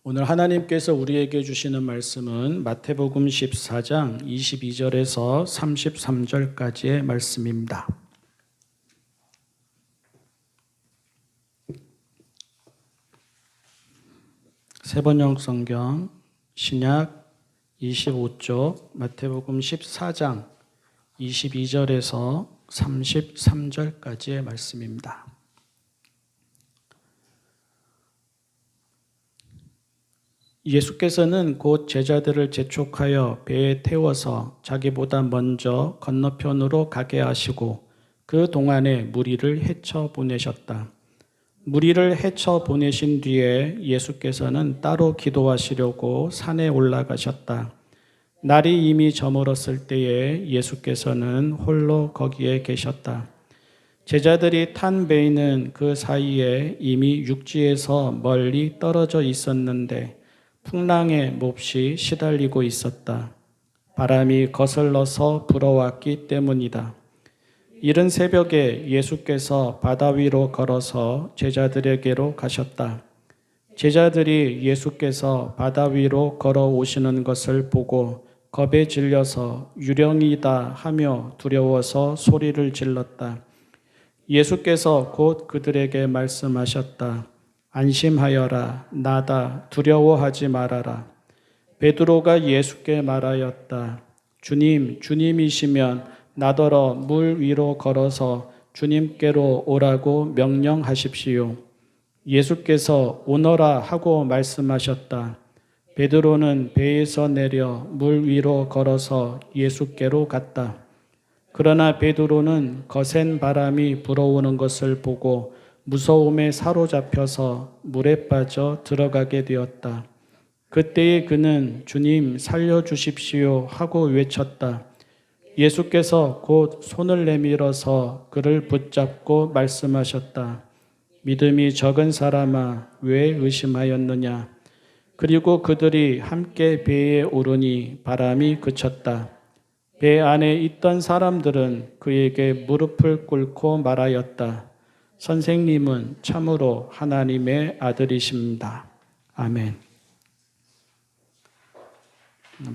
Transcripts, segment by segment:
오늘 하나님께서 우리에게 주시는 말씀은 마태복음 14장 22절에서 33절까지의 말씀입니다. 세번역 성경 신약 25쪽 마태복음 14장 22절에서 33절까지의 말씀입니다. 예수께서는 곧 제자들을 재촉하여 배에 태워서 자기보다 먼저 건너편으로 가게 하시고 그 동안에 무리를 헤쳐 보내셨다. 무리를 헤쳐 보내신 뒤에 예수께서는 따로 기도하시려고 산에 올라가셨다. 날이 이미 저물었을 때에 예수께서는 홀로 거기에 계셨다. 제자들이 탄 배는 그 사이에 이미 육지에서 멀리 떨어져 있었는데 풍랑에 몹시 시달리고 있었다. 바람이 거슬러서 불어왔기 때문이다. 이른 새벽에 예수께서 바다 위로 걸어서 제자들에게로 가셨다. 제자들이 예수께서 바다 위로 걸어오시는 것을 보고 겁에 질려서 유령이다 하며 두려워서 소리를 질렀다. 예수께서 곧 그들에게 말씀하셨다. 안심하여라. 나다. 두려워하지 말아라. 베드로가 예수께 말하였다. 주님, 주님이시면 나더러 물 위로 걸어서 주님께로 오라고 명령하십시오. 예수께서 오너라 하고 말씀하셨다. 베드로는 배에서 내려 물 위로 걸어서 예수께로 갔다. 그러나 베드로는 거센 바람이 불어오는 것을 보고 무서움에 사로잡혀서 물에 빠져 들어가게 되었다. 그때에 그는 주님 살려주십시오 하고 외쳤다. 예수께서 곧 손을 내밀어서 그를 붙잡고 말씀하셨다. 믿음이 적은 사람아, 왜 의심하였느냐? 그리고 그들이 함께 배에 오르니 바람이 그쳤다. 배 안에 있던 사람들은 그에게 무릎을 꿇고 말하였다. 선생님은 참으로 하나님의 아들이십니다. 아멘.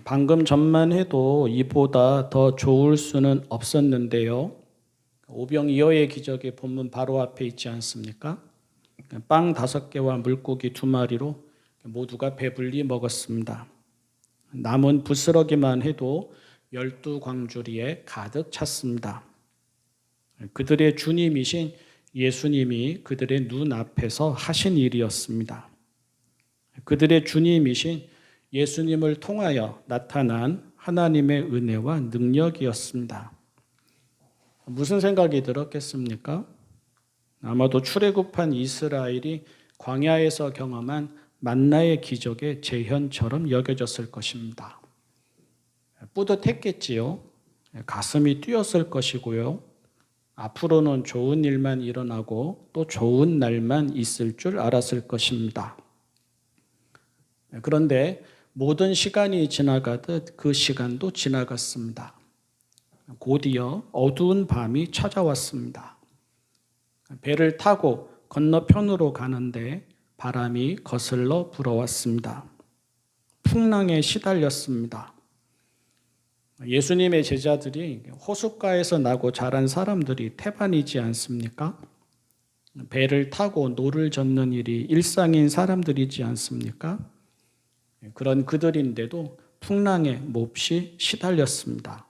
방금 전만 해도 이보다 더 좋을 수는 없었는데요. 오병이어의 기적의 본문 바로 앞에 있지 않습니까? 빵 5개와 물고기 2마리로 모두가 배불리 먹었습니다. 남은 부스러기만 해도 12광주리에 가득 찼습니다. 그들의 주님이신 예수님이 그들의 눈앞에서 하신 일이었습니다. 그들의 주님이신 예수님을 통하여 나타난 하나님의 은혜와 능력이었습니다. 무슨 생각이 들었겠습니까? 아마도 출애굽한 이스라엘이 광야에서 경험한 만나의 기적의 재현처럼 여겨졌을 것입니다. 뿌듯했겠지요. 가슴이 뛰었을 것이고요. 앞으로는 좋은 일만 일어나고 또 좋은 날만 있을 줄 알았을 것입니다. 그런데 모든 시간이 지나가듯 그 시간도 지나갔습니다. 곧이어 어두운 밤이 찾아왔습니다. 배를 타고 건너편으로 가는데 바람이 거슬러 불어왔습니다. 풍랑에 시달렸습니다. 예수님의 제자들이 호숫가에서 나고 자란 사람들이 태반이지 않습니까? 배를 타고 노를 젓는 일이 일상인 사람들이지 않습니까? 그런 그들인데도 풍랑에 몹시 시달렸습니다.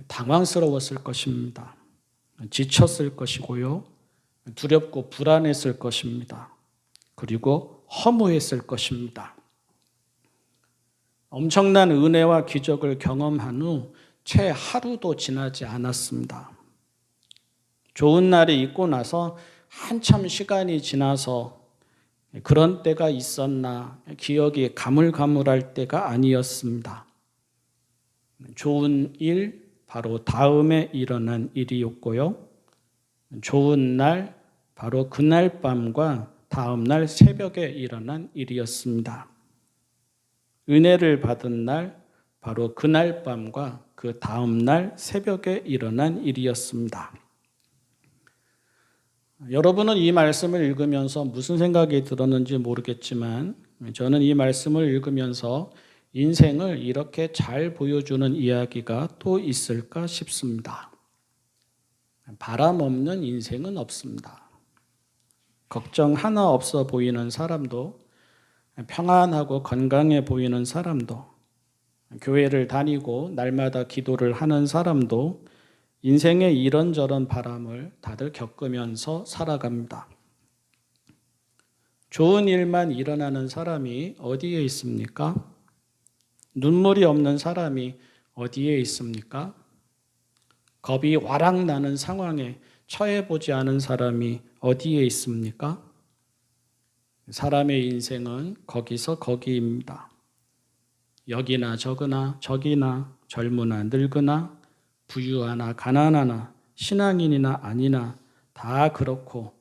당황스러웠을 것입니다. 지쳤을 것이고요. 두렵고 불안했을 것입니다. 그리고 허무했을 것입니다. 엄청난 은혜와 기적을 경험한 후 채 하루도 지나지 않았습니다. 좋은 날이 있고 나서 한참 시간이 지나서 그런 때가 있었나 기억이 가물가물할 때가 아니었습니다. 좋은 일, 바로 다음에 일어난 일이었고요. 좋은 날, 바로 그날 밤과 다음 날 새벽에 일어난 일이었습니다. 은혜를 받은 날, 바로 그날 밤과 그 다음 날 새벽에 일어난 일이었습니다. 여러분은 이 말씀을 읽으면서 무슨 생각이 들었는지 모르겠지만 저는 이 말씀을 읽으면서 인생을 이렇게 잘 보여주는 이야기가 또 있을까 싶습니다. 바람 없는 인생은 없습니다. 걱정 하나 없어 보이는 사람도, 평안하고 건강해 보이는 사람도, 교회를 다니고 날마다 기도를 하는 사람도 인생의 이런저런 바람을 다들 겪으면서 살아갑니다. 좋은 일만 일어나는 사람이 어디에 있습니까? 눈물이 없는 사람이 어디에 있습니까? 겁이 와락 나는 상황에 처해보지 않은 사람이 어디에 있습니까? 사람의 인생은 거기서 거기입니다. 여기나 저거나 저기나 젊으나 늙으나 부유하나 가난하나 신앙인이나 아니나 다 그렇고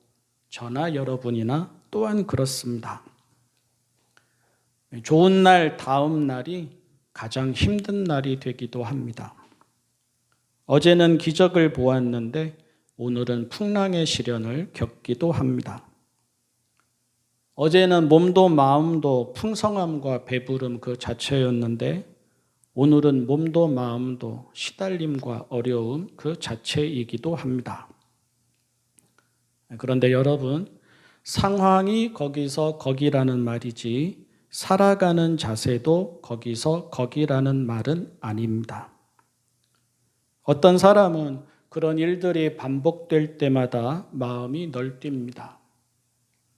저나 여러분이나 또한 그렇습니다. 좋은 날 다음 날이 가장 힘든 날이 되기도 합니다. 어제는 기적을 보았는데 오늘은 풍랑의 시련을 겪기도 합니다. 어제는 몸도 마음도 풍성함과 배부름 그 자체였는데 오늘은 몸도 마음도 시달림과 어려움 그 자체이기도 합니다. 그런데 여러분, 상황이 거기서 거기라는 말이지 살아가는 자세도 거기서 거기라는 말은 아닙니다. 어떤 사람은 그런 일들이 반복될 때마다 마음이 널뜁니다.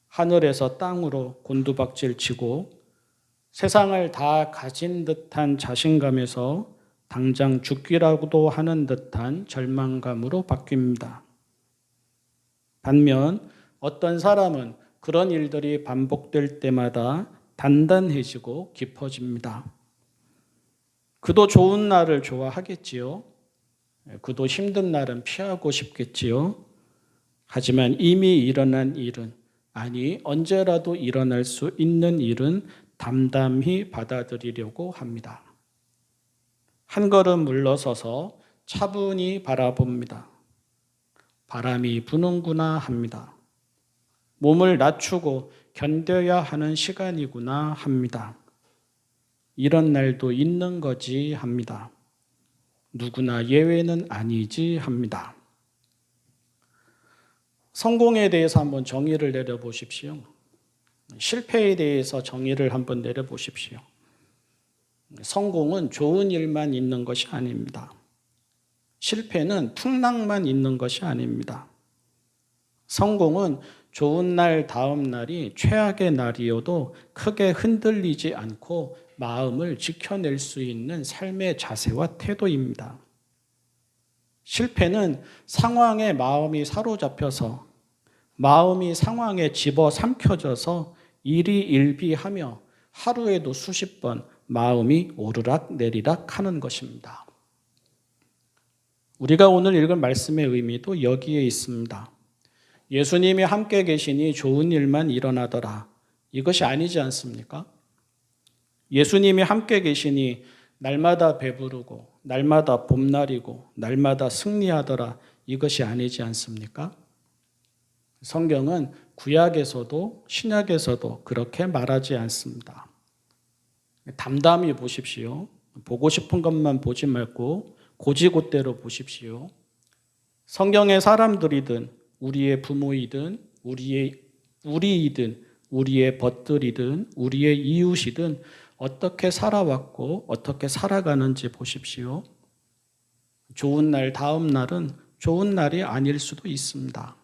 하늘에서 땅으로 곤두박질 치고 세상을 다 가진 듯한 자신감에서 당장 죽기라고도 하는 듯한 절망감으로 바뀝니다. 반면 어떤 사람은 그런 일들이 반복될 때마다 단단해지고 깊어집니다. 그도 좋은 날을 좋아하겠지요. 그도 힘든 날은 피하고 싶겠지요. 하지만 이미 일어난 일은, 아니 언제라도 일어날 수 있는 일은 담담히 받아들이려고 합니다. 한 걸음 물러서서 차분히 바라봅니다. 바람이 부는구나 합니다. 몸을 낮추고 견뎌야 하는 시간이구나 합니다. 이런 날도 있는 거지 합니다. 누구나 예외는 아니지 합니다. 성공에 대해서 한번 정의를 내려보십시오. 실패에 대해서 정의를 한번 내려보십시오. 성공은 좋은 일만 있는 것이 아닙니다. 실패는 풍랑만 있는 것이 아닙니다. 성공은 좋은 날 다음 날이 최악의 날이어도 크게 흔들리지 않고 마음을 지켜낼 수 있는 삶의 자세와 태도입니다. 실패는 상황에 마음이 사로잡혀서 마음이 상황에 집어삼켜져서 일희일비하며 하루에도 수십 번 마음이 오르락 내리락 하는 것입니다. 우리가 오늘 읽은 말씀의 의미도 여기에 있습니다. 예수님이 함께 계시니 좋은 일만 일어나더라. 이것이 아니지 않습니까? 예수님이 함께 계시니 날마다 배부르고 날마다 봄날이고 날마다 승리하더라. 이것이 아니지 않습니까? 성경은 구약에서도 신약에서도 그렇게 말하지 않습니다. 담담히 보십시오. 보고 싶은 것만 보지 말고 고지곳대로 보십시오. 성경의 사람들이든 우리의 부모이든 우리이든 우리의 벗들이든 우리의 이웃이든 어떻게 살아왔고 어떻게 살아가는지 보십시오. 좋은 날 다음 날은 좋은 날이 아닐 수도 있습니다.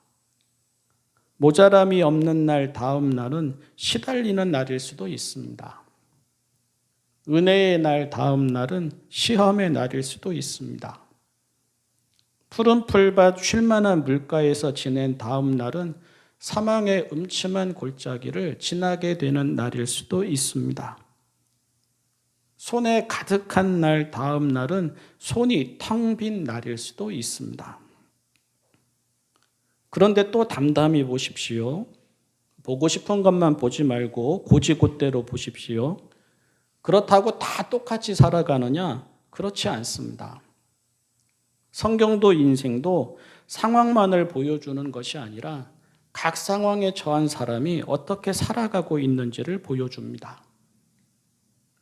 모자람이 없는 날 다음 날은 시달리는 날일 수도 있습니다. 은혜의 날 다음 날은 시험의 날일 수도 있습니다. 푸른 풀밭 쉴만한 물가에서 지낸 다음 날은 사망의 음침한 골짜기를 지나게 되는 날일 수도 있습니다. 손에 가득한 날 다음 날은 손이 텅 빈 날일 수도 있습니다. 그런데 또 담담히 보십시오. 보고 싶은 것만 보지 말고 고지곳대로 보십시오. 그렇다고 다 똑같이 살아가느냐? 그렇지 않습니다. 성경도 인생도 상황만을 보여주는 것이 아니라 각 상황에 처한 사람이 어떻게 살아가고 있는지를 보여줍니다.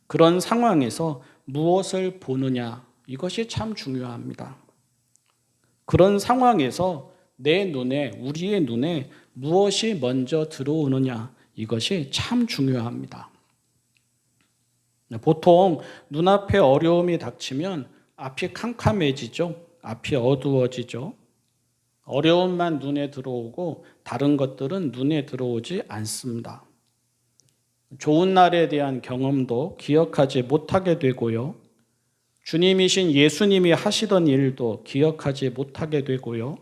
그런 상황에서 무엇을 보느냐, 이것이 참 중요합니다. 그런 상황에서 내 눈에, 우리의 눈에 무엇이 먼저 들어오느냐, 이것이 참 중요합니다. 보통 눈앞에 어려움이 닥치면 앞이 캄캄해지죠. 앞이 어두워지죠. 어려움만 눈에 들어오고 다른 것들은 눈에 들어오지 않습니다. 좋은 날에 대한 경험도 기억하지 못하게 되고요. 주님이신 예수님이 하시던 일도 기억하지 못하게 되고요.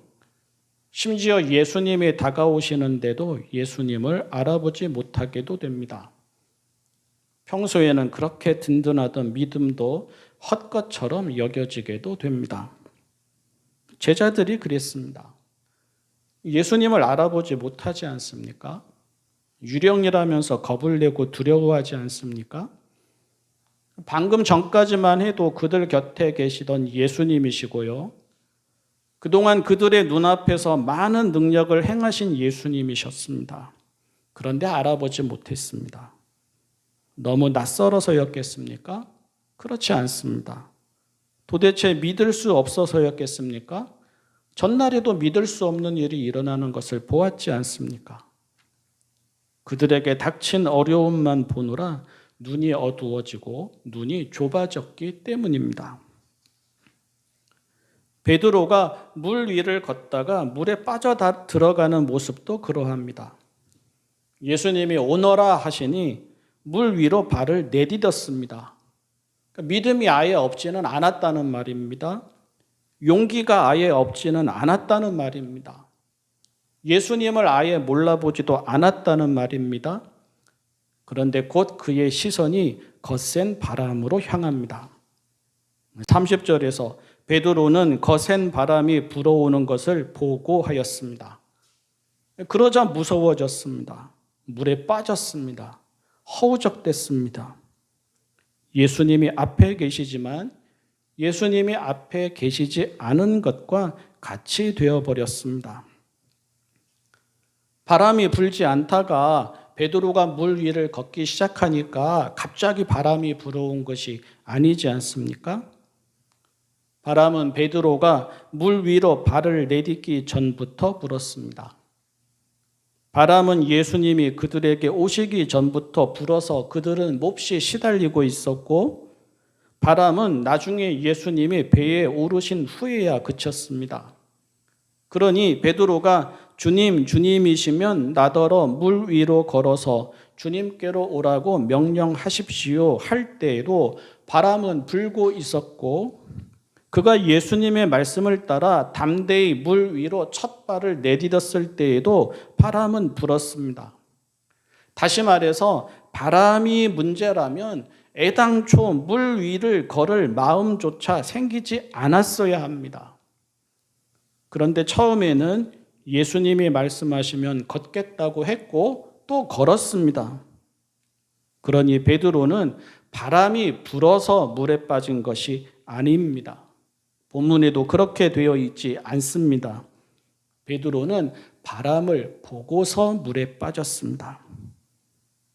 심지어 예수님이 다가오시는데도 예수님을 알아보지 못하게도 됩니다. 평소에는 그렇게 든든하던 믿음도 헛것처럼 여겨지게도 됩니다. 제자들이 그랬습니다. 예수님을 알아보지 못하지 않습니까? 유령이라면서 겁을 내고 두려워하지 않습니까? 방금 전까지만 해도 그들 곁에 계시던 예수님이시고요. 그동안 그들의 눈앞에서 많은 능력을 행하신 예수님이셨습니다. 그런데 알아보지 못했습니다. 너무 낯설어서였겠습니까? 그렇지 않습니다. 도대체 믿을 수 없어서였겠습니까? 전날에도 믿을 수 없는 일이 일어나는 것을 보았지 않습니까? 그들에게 닥친 어려움만 보느라 눈이 어두워지고 눈이 좁아졌기 때문입니다. 베드로가 물 위를 걷다가 물에 빠져 들어가는 모습도 그러합니다. 예수님이 오너라 하시니 물 위로 발을 내디뎠습니다. 믿음이 아예 없지는 않았다는 말입니다. 용기가 아예 없지는 않았다는 말입니다. 예수님을 아예 몰라보지도 않았다는 말입니다. 그런데 곧 그의 시선이 거센 바람으로 향합니다. 30절에서 베드로는 거센 바람이 불어오는 것을 보고 하였습니다. 그러자 무서워졌습니다. 물에 빠졌습니다. 허우적댔습니다. 예수님이 앞에 계시지만 예수님이 앞에 계시지 않은 것과 같이 되어버렸습니다. 바람이 불지 않다가 베드로가 물 위를 걷기 시작하니까 갑자기 바람이 불어온 것이 아니지 않습니까? 바람은 베드로가 물 위로 발을 내딛기 전부터 불었습니다. 바람은 예수님이 그들에게 오시기 전부터 불어서 그들은 몹시 시달리고 있었고, 바람은 나중에 예수님이 배에 오르신 후에야 그쳤습니다. 그러니 베드로가 주님, 주님이시면 나더러 물 위로 걸어서 주님께로 오라고 명령하십시오 할 때에도 바람은 불고 있었고, 그가 예수님의 말씀을 따라 담대히 물 위로 첫 발을 내딛었을 때에도 바람은 불었습니다. 다시 말해서 바람이 문제라면 애당초 물 위를 걸을 마음조차 생기지 않았어야 합니다. 그런데 처음에는 예수님이 말씀하시면 걷겠다고 했고 또 걸었습니다. 그러니 베드로는 바람이 불어서 물에 빠진 것이 아닙니다. 본문에도 그렇게 되어 있지 않습니다. 베드로는 바람을 보고서 물에 빠졌습니다.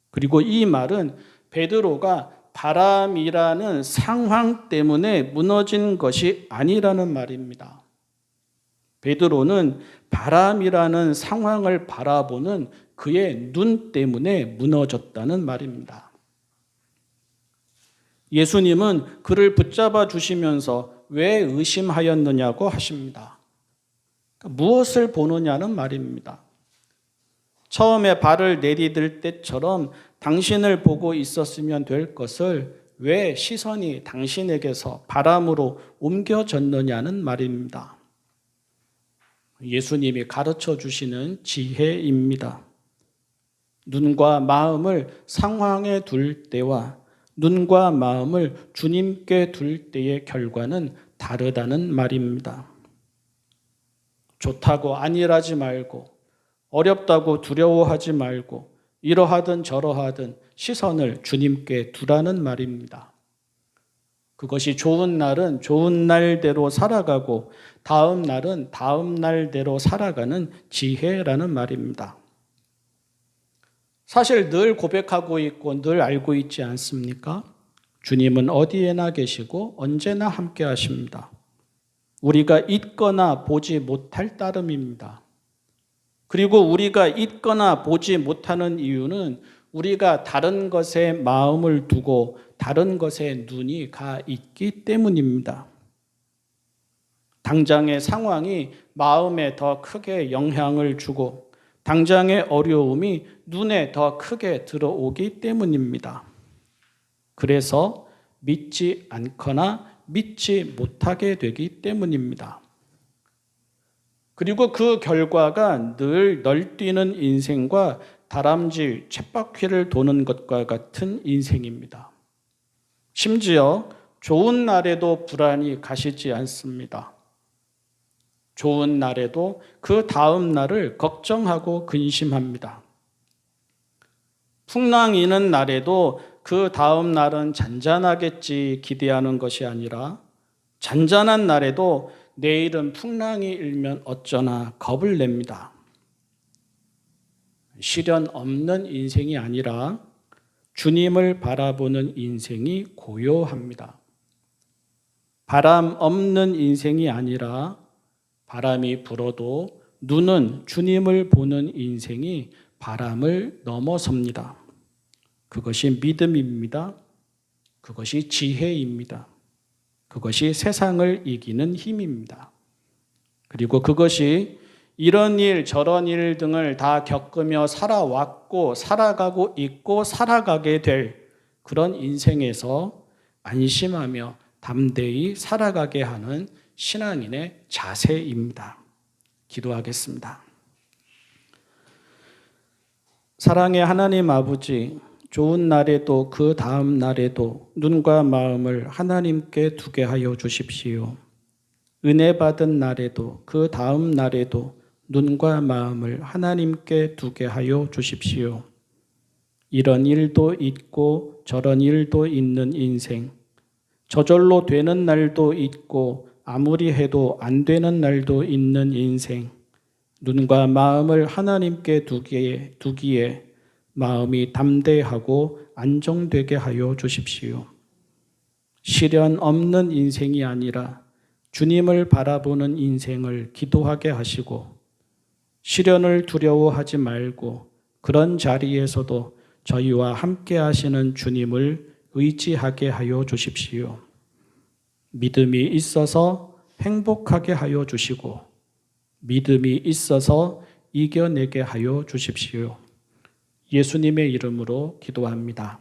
그리고 이 말은 베드로가 바람이라는 상황 때문에 무너진 것이 아니라는 말입니다. 베드로는 바람이라는 상황을 바라보는 그의 눈 때문에 무너졌다는 말입니다. 예수님은 그를 붙잡아 주시면서 왜 의심하였느냐고 하십니다. 무엇을 보느냐는 말입니다. 처음에 발을 내디딜 때처럼 당신을 보고 있었으면 될 것을 왜 시선이 당신에게서 바람으로 옮겨졌느냐는 말입니다. 예수님이 가르쳐 주시는 지혜입니다. 눈과 마음을 상황에 둘 때와 눈과 마음을 주님께 둘 때의 결과는 다르다는 말입니다. 좋다고 안일하지 말고, 어렵다고 두려워하지 말고, 이러하든 저러하든 시선을 주님께 두라는 말입니다. 그것이 좋은 날은 좋은 날대로 살아가고 다음 날은 다음 날대로 살아가는 지혜라는 말입니다. 사실 늘 고백하고 있고 늘 알고 있지 않습니까? 주님은 어디에나 계시고 언제나 함께 하십니다. 우리가 잊거나 보지 못할 따름입니다. 그리고 우리가 잊거나 보지 못하는 이유는 우리가 다른 것에 마음을 두고 다른 것에 눈이 가 있기 때문입니다. 당장의 상황이 마음에 더 크게 영향을 주고 당장의 어려움이 눈에 더 크게 들어오기 때문입니다. 그래서 믿지 않거나 믿지 못하게 되기 때문입니다. 그리고 그 결과가 늘 널뛰는 인생과 다람쥐 쳇바퀴를 도는 것과 같은 인생입니다. 심지어 좋은 날에도 불안이 가시지 않습니다. 좋은 날에도 그 다음 날을 걱정하고 근심합니다. 풍랑이는 날에도 그 다음 날은 잔잔하겠지 기대하는 것이 아니라 잔잔한 날에도 내일은 풍랑이 일면 어쩌나 겁을 냅니다. 시련 없는 인생이 아니라 주님을 바라보는 인생이 고요합니다. 바람 없는 인생이 아니라 바람이 불어도 눈은 주님을 보는 인생이 바람을 넘어섭니다. 그것이 믿음입니다. 그것이 지혜입니다. 그것이 세상을 이기는 힘입니다. 그리고 그것이 이런 일 저런 일 등을 다 겪으며 살아왔고 살아가고 있고 살아가게 될 그런 인생에서 안심하며 담대히 살아가게 하는 신앙인의 자세입니다. 기도하겠습니다. 사랑의 하나님 아버지, 좋은 날에도 그 다음 날에도 눈과 마음을 하나님께 두게 하여 주십시오. 은혜 받은 날에도 그 다음 날에도 눈과 마음을 하나님께 두게 하여 주십시오. 이런 일도 있고 저런 일도 있는 인생, 저절로 되는 날도 있고 아무리 해도 안 되는 날도 있는 인생, 눈과 마음을 하나님께 두기에 마음이 담대하고 안정되게 하여 주십시오. 시련 없는 인생이 아니라 주님을 바라보는 인생을 기도하게 하시고 시련을 두려워하지 말고 그런 자리에서도 저희와 함께 하시는 주님을 의지하게 하여 주십시오. 믿음이 있어서 행복하게 하여 주시고 믿음이 있어서 이겨내게 하여 주십시오. 예수님의 이름으로 기도합니다.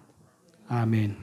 아멘.